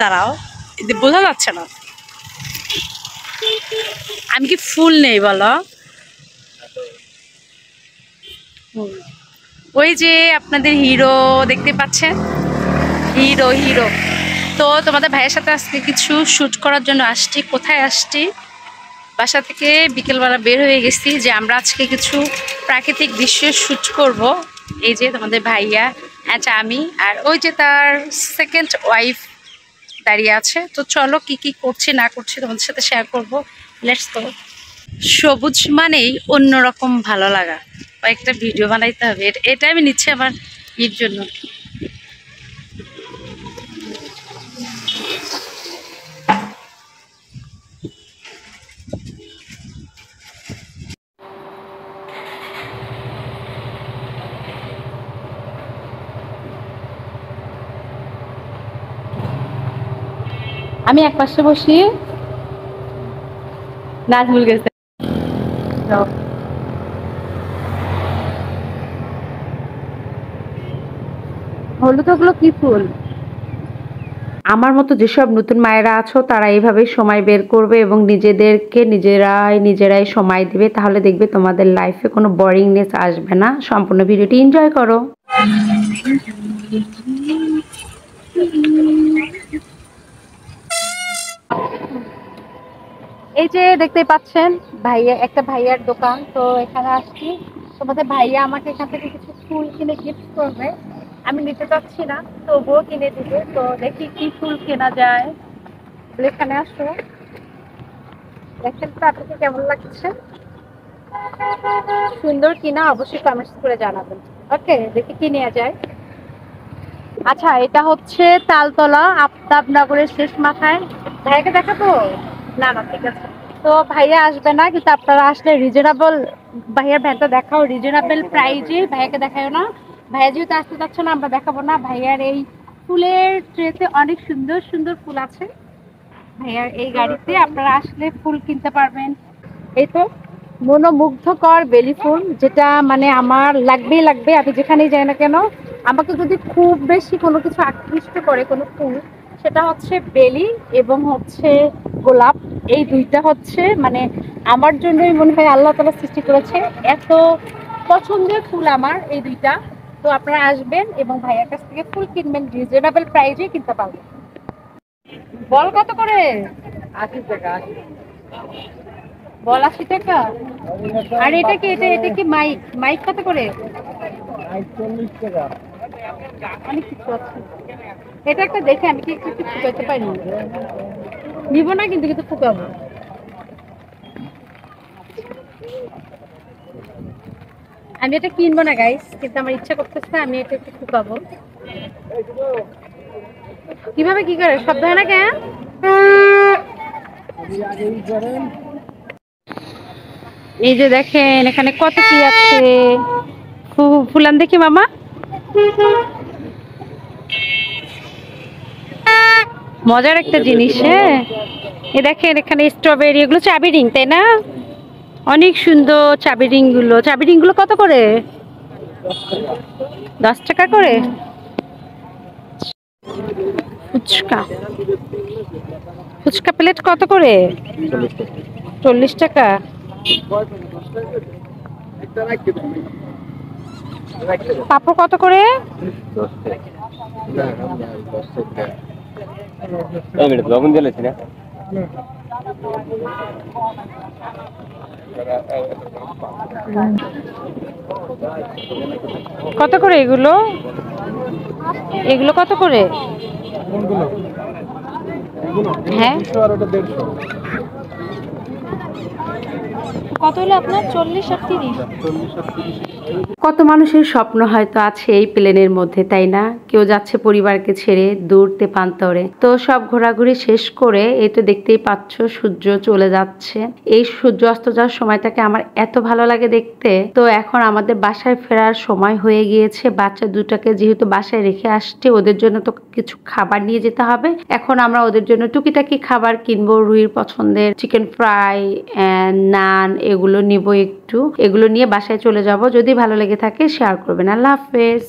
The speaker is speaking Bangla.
দাঁড়াও, বোঝা যাচ্ছে না। আমি কি ফুল নেই বলো? ওই যে আপনাদের হিরো দেখতে পাচ্ছেন, হিরো হিরো। তো তোমাদের ভাইয়ের সাথে আজকে কিছু শুট করার জন্য আসছি। কোথায় আসছি? বাসা থেকে বিকেলবেলা বের হয়ে গেছি যে আমরা আজকে কিছু প্রাকৃতিক দৃশ্যের শুট করব। এই যে তোমাদের ভাইয়া, আচ্ছা আমি, আর ওই যে তার সেকেন্ড ওয়াইফ দাঁড়িয়ে আছে। তো চলো কি কি করছি না করছি তোমাদের সাথে শেয়ার করব। Let's go. সবুজ মানেই অন্যরকম ভালো লাগা। একটা ভিডিও বানাইতে হবে, এটা আমি নিচ্ছি আমার ইর জন্য। আমি এক পাশে বসি, নাজমুল গেছে। হলুদ, ওগুলো কি ফুল? আমার মতো যেসব নতুন মায়েরা আছো তারা এইভাবে সময় বের করবে এবং নিজেদেরকে নিজেরাই সময় দিবে, তাহলে দেখবে তোমাদের লাইফে কোনো বোরিংনেস আসবে না। সম্পূর্ণ ভিডিওটি এনজয় করো। এই যে দেখতেই পাচ্ছেন ভাইয়া, একটা ভাইয়ার দোকান। তো এখানে আসছি, তোমাদের ভাইয়া আমাকে এখান থেকে কিছু ফুল কিনে গিফট করবে। আমি নিতে চাচ্ছি না, তবুও কিনে দিবে। তো দেখি কি ফুল কেনা যায়। এখানে আসো, দেখেন তো আপনাকে কেমন লাগছে। সুন্দর কিনা অবশ্যই কমেন্টস করে জানাবেন। ওকে, দেখি কি নেওয়া যায়। আচ্ছা, এটা হচ্ছে তালতলা আফতাবনগরের শেষ মাথায়। ভাইয়াকে দেখাবো? না না, ঠিক আছে। তো ভাইয়া আসবে না, কিন্তু আপনারা আসলে রিজনেবল, ভাইয়ার ভ্যানটা দেখাও, রিজনেবল প্রাইজে। ভাইয়াকে দেখাও না, ভাইয়া যেহেতু আসতে চাচ্ছে না আমরা দেখাবো না। ভাইয়ার এই ফুলের ট্রেতে অনেক সুন্দর সুন্দর ফুল আছে। ভাইয়ার এই গাড়িতে আপনারা আসলে ফুল কিনতে পারবেন। এই তো মনোমুগ্ধকর বেলি ফুল, যেটা মানে আমার লাগবেই লাগবে। আমি যেখানেই যাই না কেন, আমাকে যদি খুব বেশি কোনো কিছু আকৃষ্ট করে কোনো ফুল, সেটা হচ্ছে বেলি এবং হচ্ছে গোলাপ। এই দুইটা হচ্ছে মানে আমার জন্যই মনে হয় আল্লাহ তাআলা সৃষ্টি করেছে। এত পছন্দের ফুল আমার এই দুইটা। তো আপনারা আসবেন এবং ভাইয়ার কাছ থেকে ফুল কিনবেন, রিজনেবল প্রাইজে কিনতে পারবেন। বল কত করে? 80 টাকা। বল 80 টাকা। আর এটা কি, এটা কি মাইক? মাইক কত করে? 40 টাকা। অনেক কিছু আছে। এটা একটা দেখে আমি কি একটু ফুকাইতে পারি? নিব না কিন্তু, কিন্তু ফুকাবো। আমি এটা কিনবো না গাইস, কিন্তু আমার ইচ্ছা করতেছে আমি এটা একটু ফুকাবো। কিভাবে কি করে শব্দ হয় না কেন? এই যে দেখেন এখানে কত কি আছে। ফুলান দেখি মামা। মজার একটা জিনিস। হ্যাঁ, এ দেখেন এখানে স্ট্রবেরি, এগুলো চাবি রিং, তাই না? অনেক সুন্দর চাবি রিং গুলো। চাবি রিং গুলো কত করে? 10 টাকা করে। ফুচকা, ফুচকা প্লেট কত করে? 40 টাকা। পাপড় কত করে? লবণ দিয়েছি না। কত করে এগুলো? এগুলো কত করে? হ্যাঁ, কত হলো আপনার? 40 আর 30। কত মানুষের স্বপ্ন হয়তো আছে এই প্লেনের মধ্যে, তাই না? কেউ যাচ্ছে পরিবারকে ছেড়ে দূর তেপান্তরে। তো সব ঘোরাঘুরি শেষ করে এই তো দেখতেই পাচ্ছ সূর্য চলে যাচ্ছে। এই সূর্য অস্ত যাওয়ার সময়টাকে আমার এত ভালো লাগে দেখতে। তো এখন আমাদের বাসায় ফেরার সময় হয়ে গিয়েছে। বাচ্চা দুটাকে যেহেতু বাসায় রেখে আসছে, ওদের জন্য তো কিছু খাবার নিয়ে যেতে হবে। এখন আমরা ওদের জন্য টুকিটাকি খাবার কিনবো। রুহির পছন্দের চিকেন ফ্রাই, নান, এগুলো নিব একটু। এগুলো নিয়ে বাসায় চলে যাব। যদি ভালো লেগে থাকে শেয়ার করবেন। আল্লাহ হাফেজ।